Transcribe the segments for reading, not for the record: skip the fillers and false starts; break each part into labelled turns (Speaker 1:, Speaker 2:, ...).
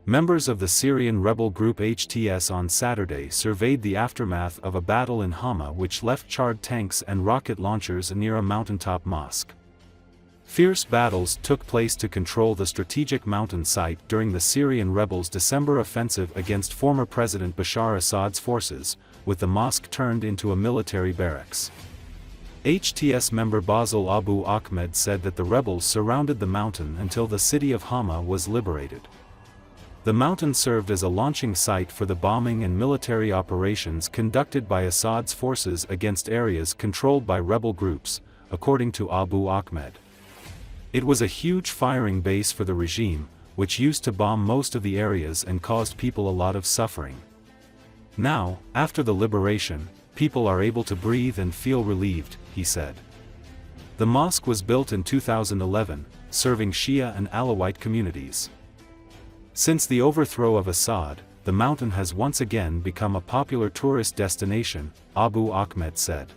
Speaker 1: Members of the Syrian rebel group HTS on Saturday surveyed the aftermath of a battle in Hama which left charred tanks and rocket launchers near a mountaintop mosque. Fierce battles took place to control the strategic mountain site during the Syrian rebels' December offensive against former President Bashar Assad's forces, with the mosque turned into a military barracks. HTS member Basel Abu Ahmed said that the rebels surrounded the mountain until the city of Hama was liberated. The mountain served as a launching site for the bombing and military operations conducted by Assad's forces against areas controlled by rebel groups, according to Abu Ahmed. It was a huge firing base for the regime, which used to bomb most of the areas and caused people a lot of suffering. Now, after the liberation, people are able to breathe and feel relieved, he said. The mosque was built in 2011, serving Shia and Alawite communities. Since the overthrow of Assad, the mountain has once again become a popular tourist destination, Abu Ahmed said.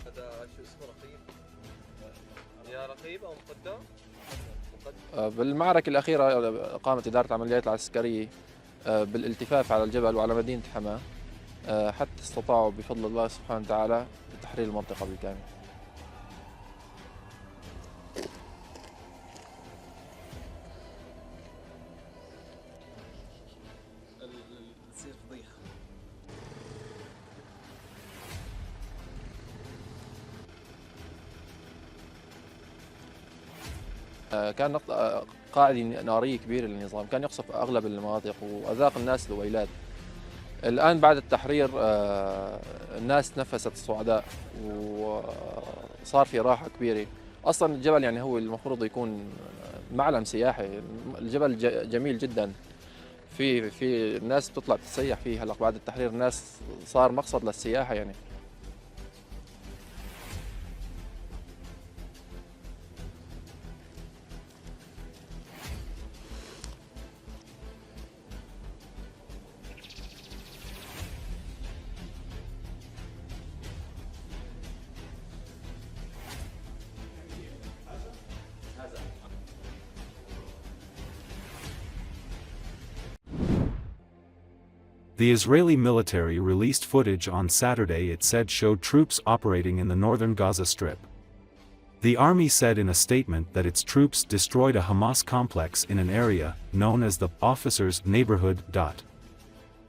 Speaker 2: هذا شو اسمه رقيب؟ يا رقيب أو مقدم؟
Speaker 3: بالمعركة الأخيرة قامت إدارة العمليات العسكرية بالالتفاف على الجبل وعلى مدينة حما حتى استطاعوا بفضل الله سبحانه وتعالى تحرير المنطقة بالكامل. كان قاعدة نارية كبيرة للنظام، كان يقصف أغلب المناطق وأذاق الناس الويلات. الآن بعد التحرير الناس تنفست الصعداء وصار في راحة كبيرة. أصلا الجبل يعني هو المفروض يكون معلم سياحي، الجبل جميل جدا، في الناس بتطلع تتسيح فيه. هلا بعد التحرير الناس صار مقصد للسياحة يعني.
Speaker 1: The Israeli military released footage on Saturday it said showed troops operating in the northern Gaza Strip. The army said in a statement that its troops destroyed a Hamas complex in an area known as the Officers' Neighborhood.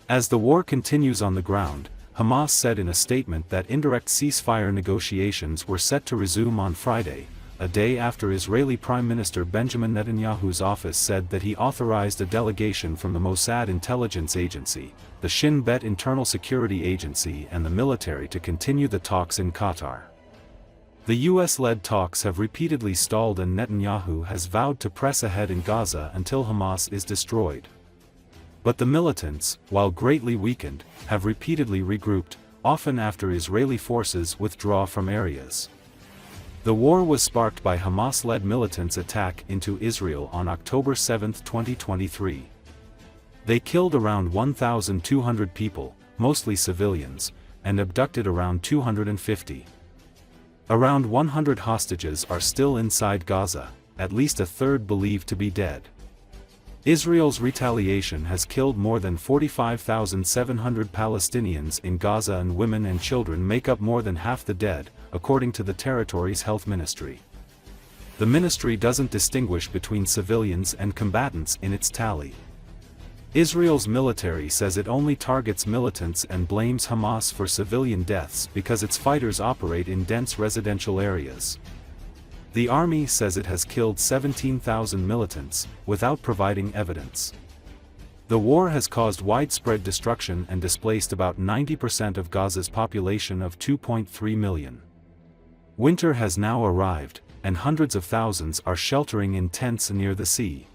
Speaker 1: As the war continues on the ground, Hamas said in a statement that indirect ceasefire negotiations were set to resume on Friday, a day after Israeli Prime Minister Benjamin Netanyahu's office said that he authorized a delegation from the Mossad intelligence agency, the Shin Bet internal security agency and the military to continue the talks in Qatar. The US-led talks have repeatedly stalled and Netanyahu has vowed to press ahead in Gaza until Hamas is destroyed. But the militants, while greatly weakened, have repeatedly regrouped, often after Israeli forces withdraw from areas. The war was sparked by Hamas-led militants' attack into Israel on October 7, 2023. They killed around 1,200 people, mostly civilians, and abducted around 250. Around 100 hostages are still inside Gaza, at least a third believed to be dead. Israel's retaliation has killed more than 45,700 Palestinians in Gaza, and women and children make up more than half the dead, according to the territory's health ministry. The ministry doesn't distinguish between civilians and combatants in its tally. Israel's military says it only targets militants and blames Hamas for civilian deaths because its fighters operate in dense residential areas. The army says it has killed 17,000 militants, without providing evidence. The war has caused widespread destruction and displaced about 90% of Gaza's population of 2.3 million. Winter has now arrived, and hundreds of thousands are sheltering in tents near the sea.